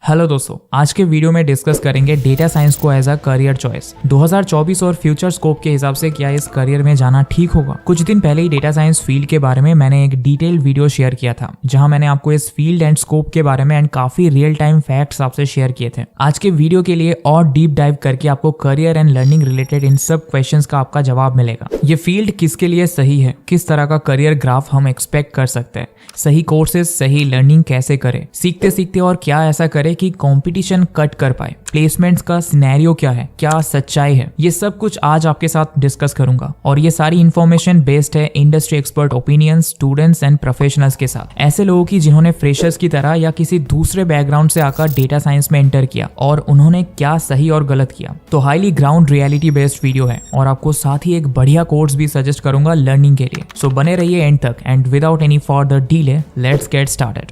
Hello दोस्तों, आज के वीडियो में डिस्कस करेंगे डेटा साइंस को एज अ करियर चॉइस 2024 और फ्यूचर स्कोप के हिसाब से क्या इस करियर में जाना ठीक होगा। कुछ दिन पहले ही डेटा साइंस फील्ड के बारे में मैंने एक डिटेल्ड वीडियो शेयर किया था, जहां मैंने आपको इस फील्ड एंड स्कोप के बारे में एंड काफी रियल टाइम फैक्ट्स आपसे शेयर किए थे। आज के वीडियो के लिए और डीप डाइव करके आपको करियर एंड लर्निंग रिलेटेड इन सब क्वेश्चंस का आपका जवाब मिलेगा। ये फील्ड किसके लिए सही है, किस तरह का करियर ग्राफ हम एक्सपेक्ट कर सकते हैं, सही कोर्सेज सही लर्निंग कैसे करें, सीखते सीखते और क्या ऐसा करें कि कंपटीशन कट कर पाए, प्लेसमेंट्स का सिनेरियो क्या है, क्या सच्चाई है, ये सब कुछ आज आपके साथ डिस्कस करूंगा। और ये सारी इन्फॉर्मेशन बेस्ड है industry expert opinions, students and professionals के साथ, ऐसे लोगों की जिन्होंने फ्रेशर्स की तरह या किसी दूसरे बैकग्राउंड से आकर डेटा साइंस में एंटर किया और उन्होंने क्या सही और गलत किया। तो highly ground reality based video है और आपको साथ ही एक बढ़िया कोर्स भी सजेस्ट करूंगा लर्निंग के लिए। सो बने रहिए एंड तक and without any further delay let's get started.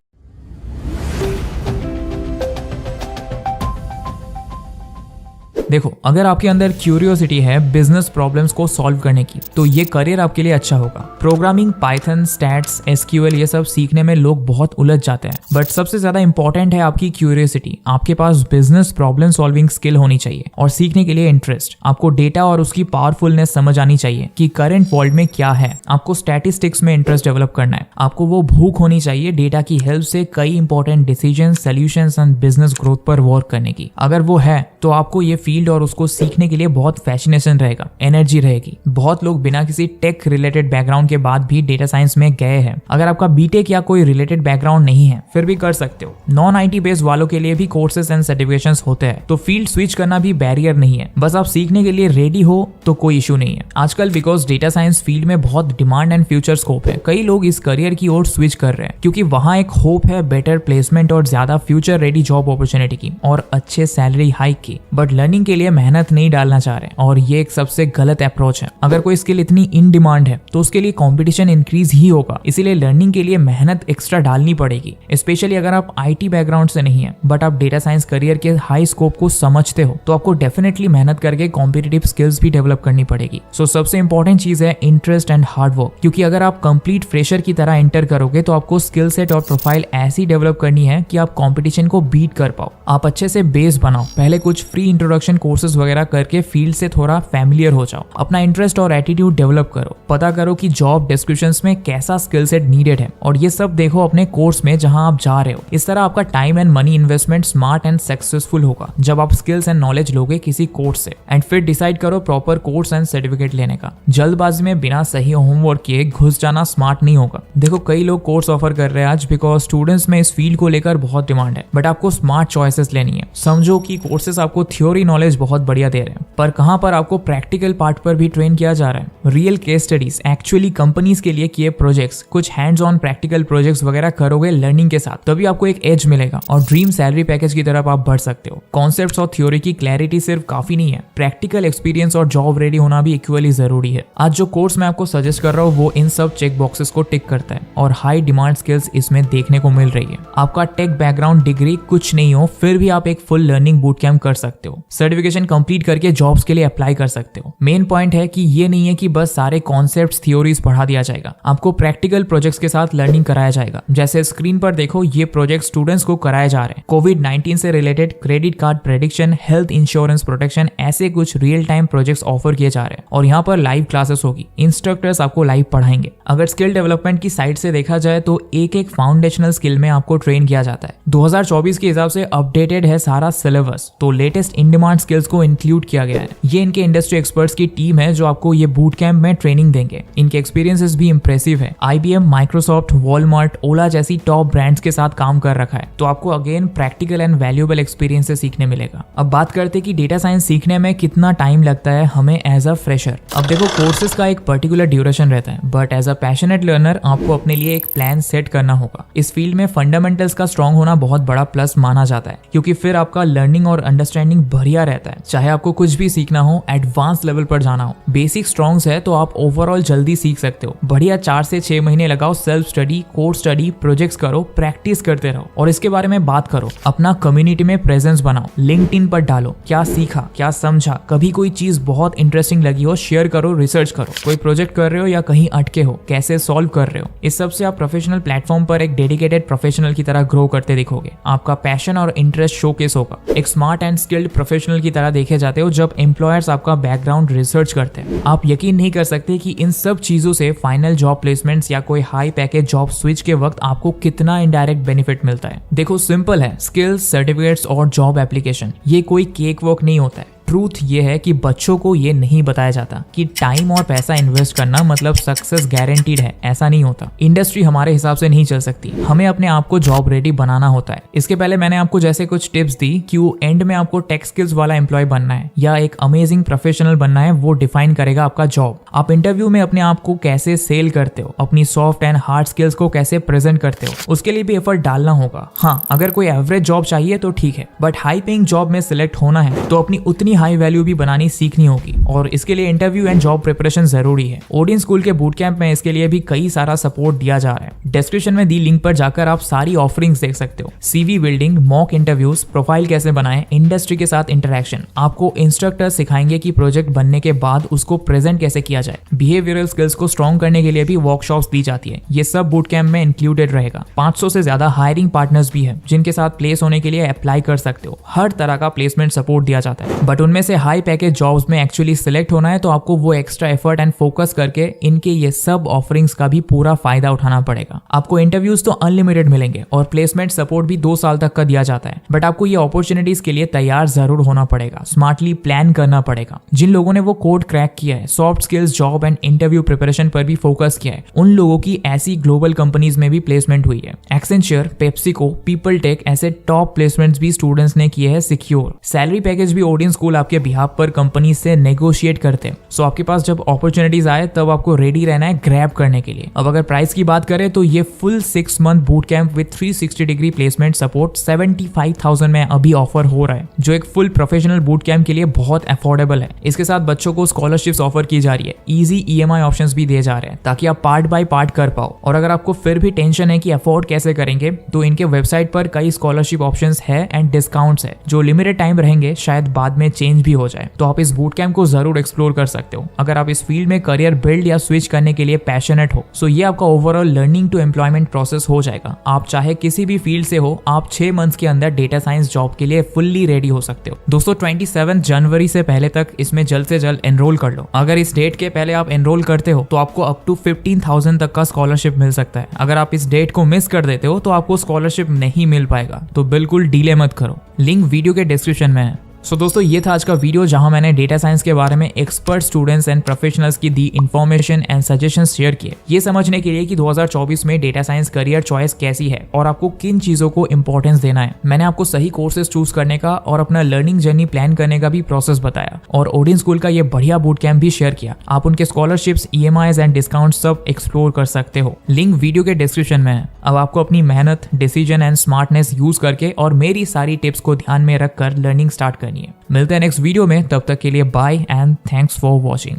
देखो, अगर आपके अंदर क्यूरियोसिटी है बिजनेस प्रॉब्लम्स को सॉल्व करने की, तो ये करियर आपके लिए अच्छा होगा। प्रोग्रामिंग, पाइथन, स्टैट्स, एसक्यूएल ये सब सीखने में लोग बहुत उलझ जाते हैं, बट सबसे ज्यादा इंपॉर्टेंट है आपकी क्यूरियोसिटी। आपके पास बिजनेस प्रॉब्लम सॉल्विंग स्किल होनी चाहिए और सीखने के लिए इंटरेस्ट। आपको डेटा और उसकी पावरफुलनेस समझ आनी चाहिए कि करंट वर्ल्ड में क्या है। आपको स्टैटिस्टिक्स में इंटरेस्ट डेवलप करना है। आपको वो भूख होनी चाहिए डेटा की हेल्प से कई important decision, solutions and business growth पर वर्क करने की। अगर वो है तो आपको ये फील्ड और उसको सीखने के लिए बहुत फैसिनेशन रहेगा, एनर्जी रहेगी। बहुत लोग बिना किसी टेक रिलेटेड बैकग्राउंड के बाद भी डेटा साइंस में गए हैं। अगर आपका बीटेक या कोई रिलेटेड बैकग्राउंड नहीं है फिर भी कर सकते हो। नॉन आईटी बेस्ड वालों के लिए भी कोर्सेज एंड सर्टिफिकेशंस होते हैं, तो फील्ड स्विच करना भी बैरियर नहीं है। बस आप सीखने के लिए रेडी हो तो कोई इशू नहीं है। आजकल बिकॉज डेटा साइंस फील्ड में बहुत डिमांड एंड फ्यूचर स्कोप है, कई लोग इस करियर की ओर स्विच कर रहे हैं क्योंकि वहां एक होप है बेटर प्लेसमेंट और ज्यादा फ्यूचर रेडी जॉब अपॉर्चुनिटी की और अच्छे सैलरी हाइक की। बट लर्निंग के लिए मेहनत नहीं डालना चाह रहे और ये एक सबसे गलत अप्रोच है। अगर कोई स्किल इतनी इन डिमांड है तो उसके लिए कंपटीशन इंक्रीज ही होगा, इसीलिए लर्निंग के लिए मेहनत एक्स्ट्रा डालनी पड़ेगी। स्पेशली अगर आप आईटी बैकग्राउंड से नहीं है बट आप डेटा साइंस करियर के हाई स्कोप को समझते हो तो आपको डेफिनेटली मेहनत करके कॉम्पिटिटिव स्किल्स भी डेवलप करनी पड़ेगी। सो सबसे इंपॉर्टेंट चीज है इंटरेस्ट एंड हार्ड वर्क, क्योंकि अगर आप कंप्लीट फ्रेशर की तरह एंटर करोगे तो आपको स्किल सेट और प्रोफाइल ऐसी डेवलप करनी है कि आप कॉम्पिटिशन को बीट कर पाओ। आप अच्छे से बेस बनाओ, पहले कुछ फ्री इंट्रोडक्शन कोर्सेज वगैरह करके फील्ड से थोड़ा फैमिलियर हो जाओ। अपना इंटरेस्ट और एटीट्यूड डेवलप करो, पता करो कि जॉब डिस्क्रिप्शंस में कैसा स्किल सेट नीडेड है और ये सब देखो अपने कोर्स में जहां आप जा रहे हो। इस तरह आपका time and money investment smart and successful होगा जब आप स्किल्स एंड नॉलेज लोगे किसी कोर्स से। एंड फिर डिसाइड करो प्रॉपर कोर्स एंड सर्टिफिकेट लेने का। जल्दबाजी में बिना सही होमवर्क किए घुस जाना स्मार्ट नहीं होगा। देखो, कई लोग कोर्स ऑफर कर रहे हैं आज बिकॉज स्टूडेंट्स में इस फील्ड को लेकर बहुत डिमांड है, बट आपको स्मार्ट चॉइसेस लेनी है। समझो कि कोर्सेस आपको थ्योरी नॉलेज बहुत बढ़िया दे रहे हैं, पर कहां पर आपको प्रैक्टिकल पार्ट पर भी ट्रेन किया जा रहा है। Real case studies, actually companies के लिए किए प्रोजेक्ट्स, कुछ हैंड्स ऑन प्रैक्टिकल प्रोजेक्ट्स वगैरह करोगे लर्निंग के साथ, तभी आपको एक एज मिलेगा और ड्रीम सैलरी पैकेज की तरफ आप बढ़ सकते हो। कॉन्सेप्ट्स और थ्योरी की क्लैरिटी सिर्फ काफी नहीं है, प्रैक्टिकल एक्सपीरियंस और जॉब रेडी होना भी इक्वली जरूरी है। आज जो कोर्स मैं आपको सजेस्ट कर रहा हूँ वो इन सब चेक बॉक्सेस को टिक करता है और हाई डिमांड स्किल्स इसमें देखने को मिल रही है। आपका टेक बैकग्राउंड डिग्री कुछ नहीं हो फिर भी आप एक फुल लर्निंग बूट कैंप कर सकते हो, सर्टिफिकेशन कंप्लीट करके जॉब्स के लिए अप्लाई कर सकते हो। मेन पॉइंट है कि ये नहीं है कि बस सारे कॉन्सेप्ट्स थ्योरीज पढ़ा दिया जाएगा, आपको प्रैक्टिकल प्रोजेक्ट्स के साथ लर्निंग कराया जाएगा। जैसे स्क्रीन पर देखो, ये प्रोजेक्ट स्टूडेंट्स को कराए जा रहे हैं। कोविड-19 से related credit card prediction, health insurance protection, ऐसे कुछ रियल टाइम प्रोजेक्ट्स ऑफर किए जा रहे हैं और यहाँ पर लाइव क्लासेस होगी, इंस्ट्रक्टर्स आपको लाइव पढ़ाएंगे। अगर स्किल डेवलपमेंट की साइड से देखा जाए तो एक एक फाउंडेशनल स्किल में आपको ट्रेन किया जाता है। 2024 के हिसाब से अपडेटेड है सारा सिलेबस, तो लेटेस्ट इन डिमांड स्किल्स को इंक्लूड किया गया है। ये इनके इंडस्ट्री एक्सपर्ट्स की टीम है जो आपको ये बूट कैंप में ट्रेनिंग देंगे। इनके एक्सपीरियंसेस भी इंप्रेसिव है। IBM, माइक्रोसॉफ्ट, वॉलमार्ट, ओला जैसी टॉप ब्रांड्स के साथ काम कर रखा है, तो आपको again practical and valuable experience से सीखने मिलेगा। अब बात करते हैं कि डेटा साइंस सीखने में कितना टाइम लगता है हमें एज अ फ्रेशर। अब देखो, कोर्सेज का एक पर्टिकुलर ड्यूरेशन रहता है, but as a passionate learner आपको अपने लिए एक प्लान सेट करना होगा। इस फील्ड में फंडामेंटल्स का स्ट्रॉन्ग होना बहुत बड़ा प्लस माना जाता है, क्योंकि फिर आपका लर्निंग और अंडरस्टैंडिंग बढ़िया रहता है, चाहे आपको कुछ भी सीखना हो, एडवांस लेवल पर जाना हो। बेसिक स्ट्रॉन्ग्स है तो आप ओवरऑल जल्दी सीख सकते हो। बढ़िया 4 से 6 महीने लगाओ, self study, course study, projects करो, प्रैक्टिस करते रहो और इसके बारे में बात करो। अपना कम्युनिटी में प्रेजेंस बनाओ, लिंक्डइन पर डालो क्या सीखा, क्या समझा, कभी कोई चीज बहुत इंटरेस्टिंग लगी हो शेयर करो, रिसर्च करो। कोई प्रोजेक्ट कर रहे हो या कहीं अटके हो, कैसे सॉल्व कर रहे हो। इस सब से आप प्रोफेशनल प्लेटफॉर्म पर एक डेडिकेटेड प्रोफेशनल की तरह ग्रो करते दिखोगे। आपका पैशन और इंटरेस्ट शोकेस होगा। एक स्मार्ट एंड स्किल्ड प्रोफेशनल की तरह देखे जाते हो जब एम्प्लॉयर्स आपका बैकग्राउंड रिसर्च करते हैं। आप यकीन नहीं कर सकते कि इन सब चीजों से फाइनल जॉब प्लेसमेंट्स या कोई हाई पैकेज जॉब स्विच के वक्त आपको कितना इनडायरेक्ट बेनिफिट मिलता है। देखो सिंपल है, स्किल्स, सर्टिफिकेट्स और जॉब एप्लीकेशन, ये कोई केक वॉक नहीं होता है। ट्रूथ ये है कि बच्चों को ये नहीं बताया जाता कि टाइम और पैसा इन्वेस्ट करना मतलब सक्सेस गारंटीड है। ऐसा नहीं होता। इंडस्ट्री हमारे हिसाब से नहीं चल सकती, हमें अपने आप को जॉब रेडी बनाना होता है। इसके पहले मैंने आपको जैसे कुछ टिप्स दी कि एंड में आपको टेक स्किल्स वाला एम्प्लॉय बनना है या एक अमेजिंग प्रोफेशनल बनना है, वो डिफाइन करेगा आपका जॉब। आप इंटरव्यू में अपने आप को कैसे सेल करते हो, अपनी सॉफ्ट एंड हार्ड स्किल्स को कैसे प्रेजेंट करते हो, उसके लिए भी एफर्ट डालना होगा। हाँ, अगर कोई एवरेज जॉब चाहिए तो ठीक है, बट हाई पेइंग जॉब में सिलेक्ट होना है तो अपनी उतनी हाई वैल्यू भी बनानी सीखनी होगी और इसके लिए इंटरव्यू एंड जॉब प्रिपरेशन जरूरी है। ओडिन स्कूल के बूट कैंप में इसके लिए भी कई सारा सपोर्ट दिया जा रहा है। डिस्क्रिप्शन में दी लिंक पर जाकर आप सारी ऑफरिंग्स देख सकते हो। CV building, mock interviews, profile कैसे बनाएं, इंडस्ट्री के साथ इंटरेक्शन, आपको इंस्ट्रक्टर सिखाएंगे कि प्रोजेक्ट बनने के बाद उसको प्रेजेंट कैसे किया जाए। बिहेवियरल स्किल्स को स्ट्रॉन्ग करने के लिए भी वर्कशॉप्स दी जाती है। ये सब बूट कैंप में इंक्लूडेड रहेगा। 500 से ज्यादा हायरिंग पार्टनर्स भी है जिनके साथ प्लेस होने के लिए अप्लाई कर सकते हो। हर तरह का प्लेसमेंट सपोर्ट दिया जाता है, बट उनमें से हाई पैकेज जॉब्स में एक्चुअली सिलेक्ट होना है तो आपको वो एक्स्ट्रा एफर्ट एंड फोकस करके इनके ये सब ऑफरिंग्स का भी पूरा फायदा उठाना पड़ेगा। आपको इंटरव्यूज तो अनलिमिटेड मिलेंगे और प्लेसमेंट सपोर्ट भी 2 साल तक का दिया जाता है, बट आपको ये अपॉर्चुनिटीज के लिए तैयार जरूर होना पड़ेगा, स्मार्टली प्लान करना पड़ेगा। जिन लोगों ने वो कोड क्रैक किया है, soft skills, job and interview preparation पर भी फोकस किया है, उन लोगों की ऐसी ग्लोबल कंपनीज में भी प्लेसमेंट हुई है। एक्सेंचर, पेप्सिको, पीपल टेक ऐसे टॉप प्लेसमेंट्स भी स्टूडेंट्स ने किए हैं सिक्योर। सैलरी पैकेज भी ओडिन स्कूल आपके बिहाफ पर कंपनी से नेगोशिएट करते हैं। सो आपके पास जब अपॉर्चुनिटीज आए तब आपको रेडी रहना है ग्रैब करने के लिए। अब अगर प्राइस की बात करें तो ये full 6 month boot camp with 360 degree placement support 75,000 में अभी ऑफर हो रहा है, जो एक फुल प्रोफेशनल बूट कैंप के लिए बहुत अफोर्डेबल है। इसके साथ बच्चों को स्कॉलरशिप्स ऑफर की जा रही है, इजी EMI ऑप्शंस भी दिए जा रहे हैं ताकि आप पार्ट बाय पार्ट कर पाओ। और अगर आपको फिर भी टेंशन है कि अफोर्ड कैसे करेंगे, तो इनके वेबसाइट पर कई स्कॉलरशिप ऑप्शंस है एंड डिस्काउंट्स है जो लिमिटेड टाइम रहेंगे, शायद बाद में चेंज भी हो जाए। तो आप इस बूट कैंप को जरूर एक्सप्लोर कर सकते हो अगर आप इस फील्ड में करियर बिल्ड या स्विच करने के लिए पैशनेट हो। सो ये आपका overall learning to employment process हो जाएगा। आप चाहे किसी भी फील्ड से हो, आप 6 मंथ्स के अंदर डेटा साइंस जॉब के लिए फुल्ली रेडी हो सकते हो। दोस्तों 27 जनवरी से पहले तक इसमें जल्द से जल्द एनरोल कर लो। अगर इस डेट के पहले आप एनरोल करते हो तो आपको अप टू 15,000 तक का स्कॉलरशिप मिल सकता है। अगर आप इस डेट को मिस कर देते हो तो आपको स्कॉलरशिप नहीं मिल पाएगा, तो बिल्कुल डिले मत करो। लिंक वीडियो के डिस्क्रिप्शन में है। सो दोस्तों ये था आज का वीडियो जहां मैंने डेटा साइंस के बारे में एक्सपर्ट स्टूडेंट्स एंड प्रोफेशनल्स की the information and suggestions share किए, ये समझने के लिए कि 2024 में डेटा साइंस करियर चॉइस कैसी है और आपको किन चीजों को इंपॉर्टेंस देना है। मैंने आपको सही कोर्सेज चूज करने का और अपना लर्निंग जर्नी प्लान करने का भी प्रोसेस बताया और ओडिन स्कूल का ये बढ़िया बूट कैंप भी शेयर किया। आप उनके स्कॉलरशिप्स, EMIs एंड डिस्काउंट सब एक्सप्लोर कर सकते हो। लिंक वीडियो के डिस्क्रिप्शन में है। अब आपको अपनी मेहनत, डिसीजन एंड स्मार्टनेस यूज करके और मेरी सारी टिप्स को ध्यान में रखकर लर्निंग स्टार्ट करनी है। मिलते हैं नेक्स्ट वीडियो में, तब तक के लिए bye and thanks for watching.